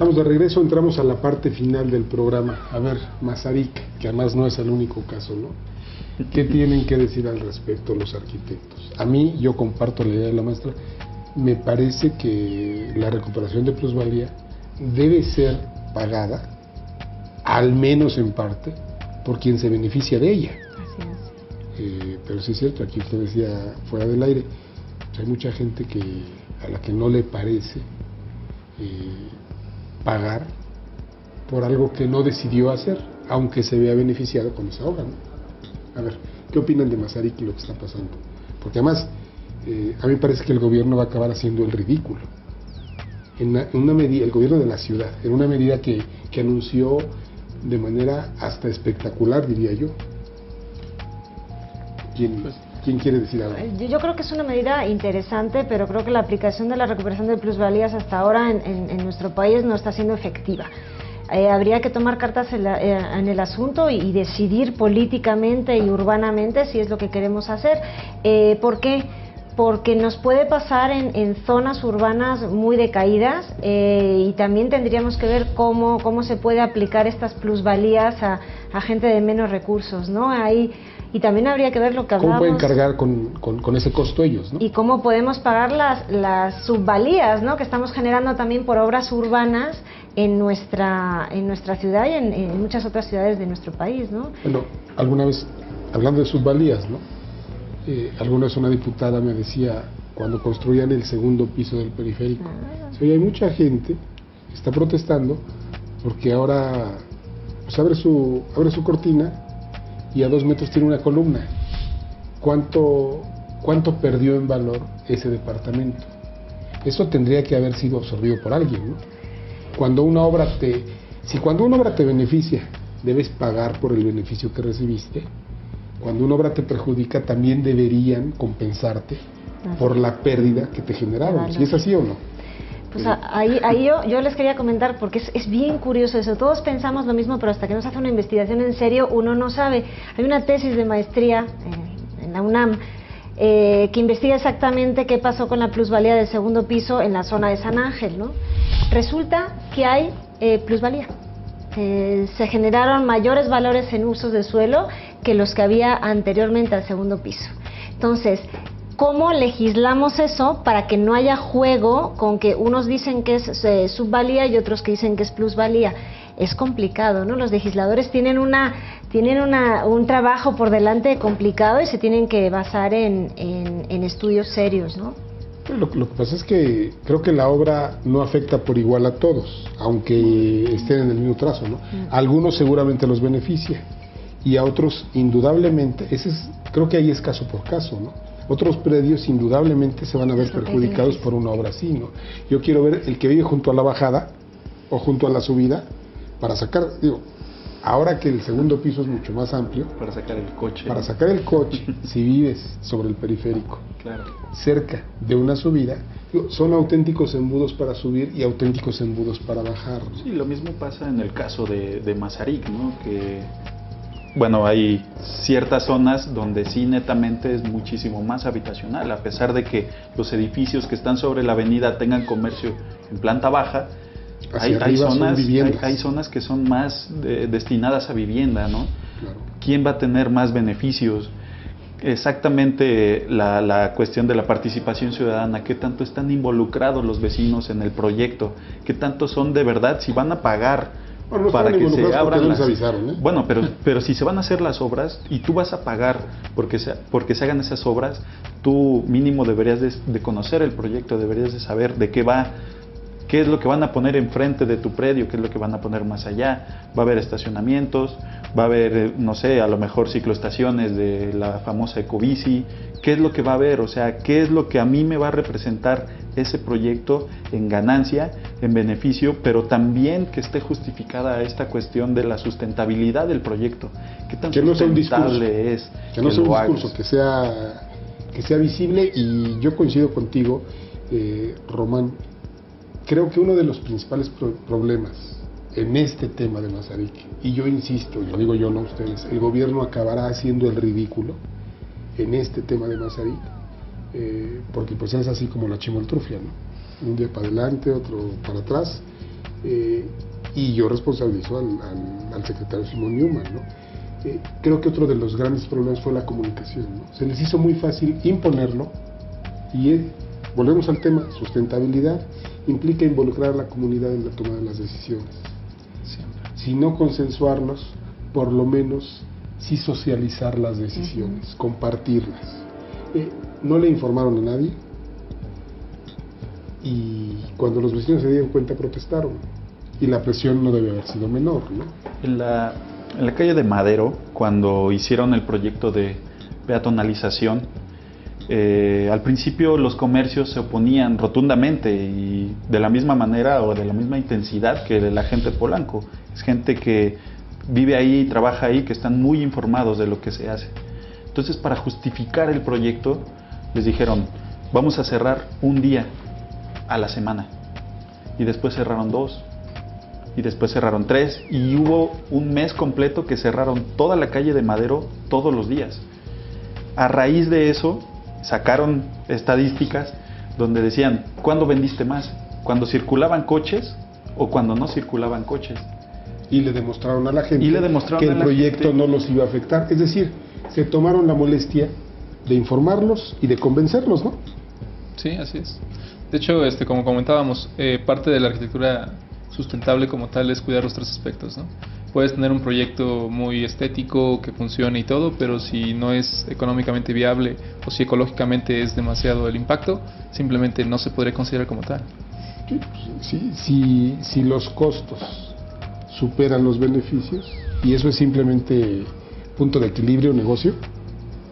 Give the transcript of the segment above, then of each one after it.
Estamos de regreso, entramos a la parte final del programa. A ver, Mazarik, que además no es el único caso, ¿no? ¿Qué tienen que decir al respecto los arquitectos? A mí, yo comparto la idea de la maestra, me parece que la recuperación de plusvalía debe ser pagada, al menos en parte, por quien se beneficia de ella. Así es. Pero sí es cierto, aquí usted decía fuera del aire, pues hay mucha gente a la que no le parece pagar por algo que no decidió hacer, aunque se vea beneficiado con esa obra, ¿no? A ver, ¿qué opinan de Mazarik y lo que está pasando? Porque además, a mí me parece que el gobierno va a acabar haciendo el ridículo. En una medida, el gobierno de la ciudad, en una medida que anunció de manera hasta espectacular, diría yo. ¿Quién quiere decir algo? Yo creo que es una medida interesante, pero creo que la aplicación de la recuperación de plusvalías hasta ahora en nuestro país no está siendo efectiva. Habría que tomar cartas en el asunto y decidir políticamente y urbanamente si es lo que queremos hacer. ¿Por qué? Porque nos puede pasar en zonas urbanas muy decaídas y también tendríamos que ver cómo se puede aplicar estas plusvalías a gente de menos recursos, ¿no? Y también habría que ver lo que hablábamos. ¿Cómo pueden cargar con ese costo ellos, ¿no? Y cómo podemos pagar las subvalías, ¿no?, que estamos generando también por obras urbanas en nuestra ciudad y en muchas otras ciudades de nuestro país, ¿no? Bueno, alguna vez, hablando de subvalías, ¿no? Alguna vez una diputada me decía, cuando construían el segundo piso del periférico, hay mucha gente que está protestando porque ahora pues abre su cortina y a 2 metros tiene una columna. ¿Cuánto perdió en valor ese departamento? Eso tendría que haber sido absorbido por alguien, ¿no? Cuando una obra te beneficia, debes pagar por el beneficio que recibiste. Cuando una obra te perjudica, también deberían compensarte por la pérdida que te generaron. ¿Si es así o no? Pues ahí yo les quería comentar, porque es bien curioso eso. Todos pensamos lo mismo, pero hasta que no se hace una investigación en serio, uno no sabe. Hay una tesis de maestría en la UNAM que investiga exactamente qué pasó con la plusvalía del segundo piso en la zona de San Ángel, ¿no? Resulta que hay plusvalía. Se generaron mayores valores en usos de suelo que los que había anteriormente al segundo piso. Entonces, ¿cómo legislamos eso para que no haya juego con que unos dicen que es subvalía y otros que dicen que es plusvalía? Es complicado, ¿no? Los legisladores tienen un trabajo por delante complicado y se tienen que basar en estudios serios, ¿no? Lo que pasa es que creo que la obra no afecta por igual a todos, aunque estén en el mismo trazo, ¿no? A algunos seguramente los beneficia y a otros indudablemente, creo que ahí es caso por caso, ¿no? Otros predios indudablemente se van a ver perjudicados por una obra así, ¿no? Yo quiero ver el que vive junto a la bajada o junto a la subida para sacar, ahora que el segundo piso es mucho más amplio, para sacar el coche. Para sacar el coche, si vives sobre el periférico, claro, cerca de una subida, son auténticos embudos para subir y auténticos embudos para bajar, ¿no? Sí, lo mismo pasa en el caso de Mazarik, ¿no? Que, bueno, hay ciertas zonas donde sí netamente es muchísimo más habitacional, a pesar de que los edificios que están sobre la avenida tengan comercio en planta baja. Hay zonas que son más destinadas a vivienda, ¿no? Claro. ¿Quién va a tener más beneficios? Exactamente la cuestión de la participación ciudadana, qué tanto están involucrados los vecinos en el proyecto, qué tanto son de verdad, si van a pagar para que se abran las... avisaron, ¿eh? Bueno, pero si se van a hacer las obras y tú vas a pagar porque se hagan esas obras, tú mínimo deberías de conocer el proyecto, deberías de saber de qué va, qué es lo que van a poner enfrente de tu predio, qué es lo que van a poner más allá. Va a haber estacionamientos, va a haber, no sé, a lo mejor cicloestaciones de la famosa Ecobici. ¿Qué es lo que va a haber? O sea, ¿qué es lo que a mí me va a representar ese proyecto en ganancia, en beneficio, pero también que esté justificada esta cuestión de la sustentabilidad del proyecto? ¿Qué tan sustentable es? Que no sea un discurso, que sea visible. Y yo coincido contigo, Román. Creo que uno de los principales problemas en este tema de Mazarik, y yo insisto, y lo digo yo, no ustedes, el gobierno acabará haciendo el ridículo en este tema de Mazarik, porque pues es así como la chimoltrufia, ¿no? Un día para adelante, otro para atrás, Y yo responsabilizo al secretario Simón Newman, ¿no? Creo que otro de los grandes problemas fue la comunicación, ¿no? Se les hizo muy fácil imponerlo y volvemos al tema, sustentabilidad implica involucrar a la comunidad en la toma de las decisiones. Siempre. Si no consensuarnos, por lo menos sí socializar las decisiones, compartirlas. No le informaron a nadie y cuando los vecinos se dieron cuenta protestaron y la presión no debe haber sido menor, ¿no? En la calle de Madero, cuando hicieron el proyecto de peatonalización, al principio los comercios se oponían rotundamente y de la misma manera o de la misma intensidad que la gente de Polanco. Es gente que vive ahí, trabaja ahí, que están muy informados de lo que se hace. Entonces, para justificar el proyecto, les dijeron, vamos a cerrar un día a la semana. Y después cerraron 2. Y después cerraron 3. Y hubo un mes completo que cerraron toda la calle de Madero todos los días. A raíz de eso, sacaron estadísticas donde decían, ¿cuándo vendiste más? ¿Cuando circulaban coches o cuando no circulaban coches? Y le demostraron a la gente que el la proyecto gente no los iba a afectar. Es decir, se tomaron la molestia de informarlos y de convencerlos, ¿no? Sí, así es. De hecho, como comentábamos, parte de la arquitectura sustentable como tal es cuidar los 3 aspectos, ¿no? Puedes tener un proyecto muy estético que funcione y todo, pero si no es económicamente viable o si ecológicamente es demasiado el impacto, simplemente no se podría considerar como tal. Si los costos superan los beneficios y eso es simplemente punto de equilibrio, negocio,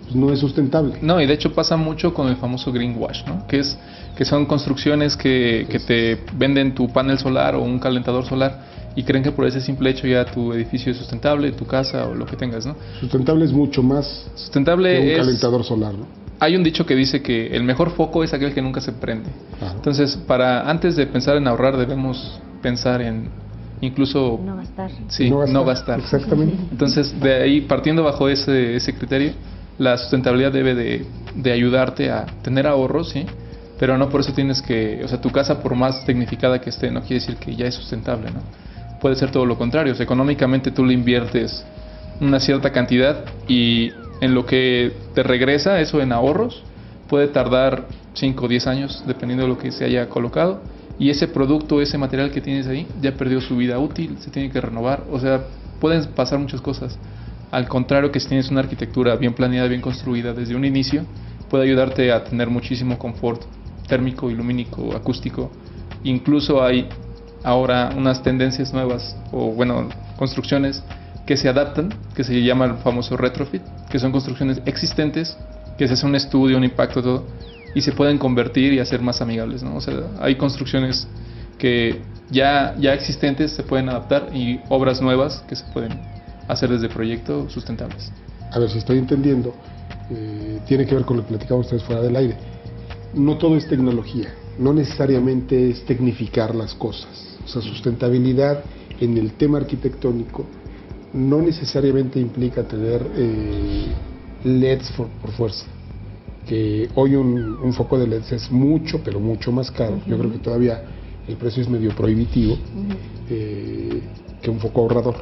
pues no es sustentable. No, y de hecho pasa mucho con el famoso greenwash, ¿no? Que son construcciones que te venden tu panel solar o un calentador solar y creen que por ese simple hecho ya tu edificio es sustentable, tu casa o lo que tengas, ¿no? Sustentable es mucho más sustentable que un calentador solar, ¿no? Hay un dicho que dice que el mejor foco es aquel que nunca se prende. Ajá. Entonces, antes de pensar en ahorrar, debemos pensar en incluso no gastar. Sí, no gastar. Exactamente. Entonces, de ahí, partiendo bajo ese criterio, la sustentabilidad debe de ayudarte a tener ahorros, ¿sí? Pero no por eso tienes que, o sea, tu casa por más tecnificada que esté, no quiere decir que ya es sustentable, ¿no? Puede ser todo lo contrario. O sea, económicamente tú le inviertes una cierta cantidad y en lo que te regresa eso en ahorros puede tardar 5 o 10 años dependiendo de lo que se haya colocado y ese producto, ese material que tienes ahí ya perdió su vida útil, se tiene que renovar, o sea, pueden pasar muchas cosas. Al contrario que si tienes una arquitectura bien planeada, bien construida desde un inicio, puede ayudarte a tener muchísimo confort térmico, ilumínico, acústico. Incluso hay ahora unas tendencias nuevas o bueno, construcciones que se adaptan, que se llama el famoso retrofit, que son construcciones existentes, que se hace un estudio, un impacto, todo, y se pueden convertir y hacer más amigables, ¿no? O sea, hay construcciones que ya existentes se pueden adaptar y obras nuevas que se pueden hacer desde proyectos sustentables. A ver si estoy entendiendo, tiene que ver con lo que platicamos ustedes fuera del aire. No todo es tecnología, no necesariamente es tecnificar las cosas. O sea, sustentabilidad en el tema arquitectónico no necesariamente implica tener LEDs por fuerza. Que hoy un foco de LEDs es mucho, pero mucho más caro. Yo creo que todavía el precio es medio prohibitivo que un foco ahorrador.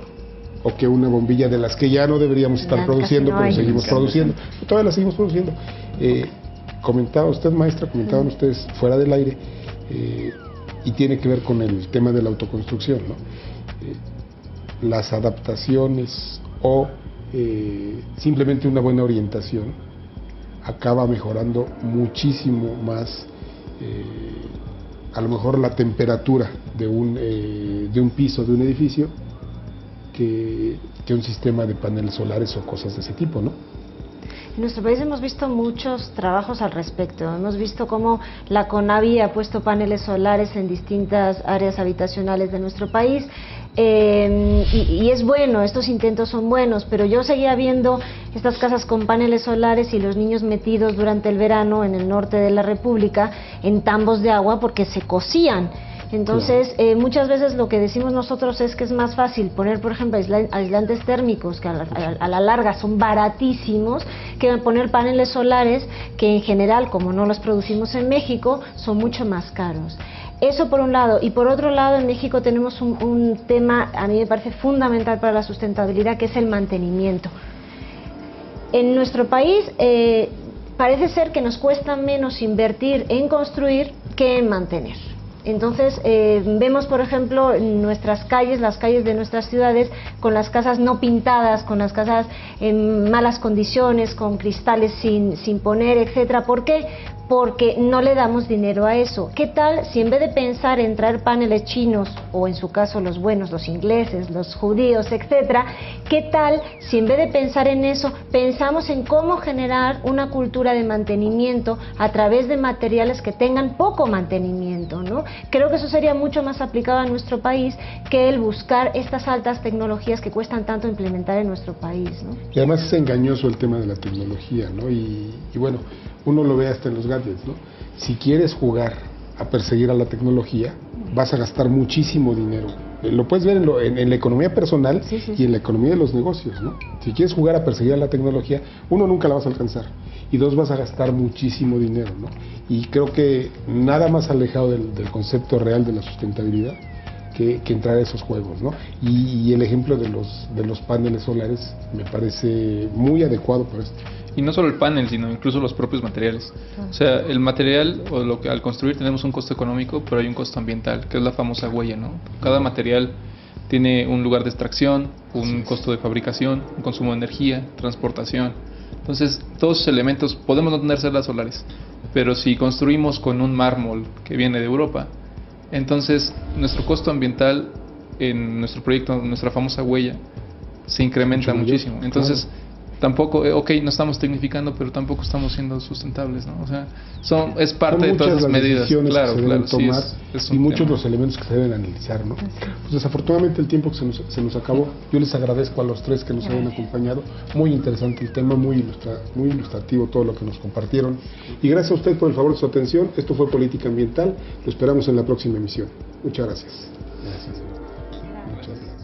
O que una bombilla de las que ya no deberíamos estar produciendo, pero seguimos produciendo. Todavía las seguimos produciendo. Comentaba usted, maestra, comentaban ustedes fuera del aire, y tiene que ver con el tema de la autoconstrucción, ¿no? Las adaptaciones o simplemente una buena orientación acaba mejorando muchísimo más a lo mejor la temperatura de un piso, de un edificio, que un sistema de paneles solares o cosas de ese tipo, ¿no? En nuestro país hemos visto muchos trabajos al respecto. Hemos visto cómo la CONAVI ha puesto paneles solares en distintas áreas habitacionales de nuestro país. Y es bueno, estos intentos son buenos, pero yo seguía viendo estas casas con paneles solares y los niños metidos durante el verano en el norte de la República en tambos de agua porque se cocían. Entonces, muchas veces lo que decimos nosotros es que es más fácil poner, por ejemplo, aislantes térmicos, que a la larga son baratísimos, que poner paneles solares, que en general, como no los producimos en México, son mucho más caros. Eso por un lado. Y por otro lado, en México tenemos un tema, a mí me parece fundamental para la sustentabilidad, que es el mantenimiento. En nuestro país parece ser que nos cuesta menos invertir en construir que en mantener. Entonces vemos, por ejemplo, en nuestras calles, las calles de nuestras ciudades, con las casas no pintadas, con las casas en malas condiciones, con cristales sin poner, etcétera. ¿Por qué? Porque no le damos dinero a eso. ¿Qué tal si en vez de pensar en traer paneles chinos, o en su caso los buenos, los ingleses, los judíos, etcétera, qué tal si en vez de pensar en eso, pensamos en cómo generar una cultura de mantenimiento a través de materiales que tengan poco mantenimiento, ¿no? Creo que eso sería mucho más aplicado a nuestro país que el buscar estas altas tecnologías que cuestan tanto implementar en nuestro país, ¿no? Y además es engañoso el tema de la tecnología, ¿no? Y bueno, uno lo ve hasta en los gadgets, ¿no? Si quieres jugar a perseguir a la tecnología, vas a gastar muchísimo dinero. Lo puedes ver en la economía personal y en la economía de los negocios, ¿no? Si quieres jugar a perseguir a la tecnología, uno, nunca la vas a alcanzar, y dos, vas a gastar muchísimo dinero, ¿no? Y creo que nada más alejado del concepto real de la sustentabilidad que entrar a esos juegos, ¿no? Y el ejemplo de los paneles solares me parece muy adecuado para esto. Y no solo el panel, sino incluso los propios materiales. O sea, el material, o lo que al construir tenemos un costo económico, pero hay un costo ambiental, que es la famosa huella, ¿no? Cada material tiene un lugar de extracción, un costo de fabricación, un consumo de energía, transportación. Entonces, todos esos elementos podemos no tener celdas solares, pero si construimos con un mármol que viene de Europa, entonces nuestro costo ambiental en nuestro proyecto, nuestra famosa huella, se incrementa muchísimo. Entonces, tampoco, no estamos tecnificando, pero tampoco estamos siendo sustentables, ¿no? O sea, es parte de todas las medidas. Claro, claro, sí, es y muchos los elementos que se deben analizar, ¿no? Pues desafortunadamente el tiempo que se nos acabó. Yo les agradezco a los tres que nos hayan acompañado. Muy interesante el tema, muy ilustrativo todo lo que nos compartieron. Y gracias a usted por el favor de su atención. Esto fue Política Ambiental. Lo esperamos en la próxima emisión. Muchas gracias. Muchas gracias.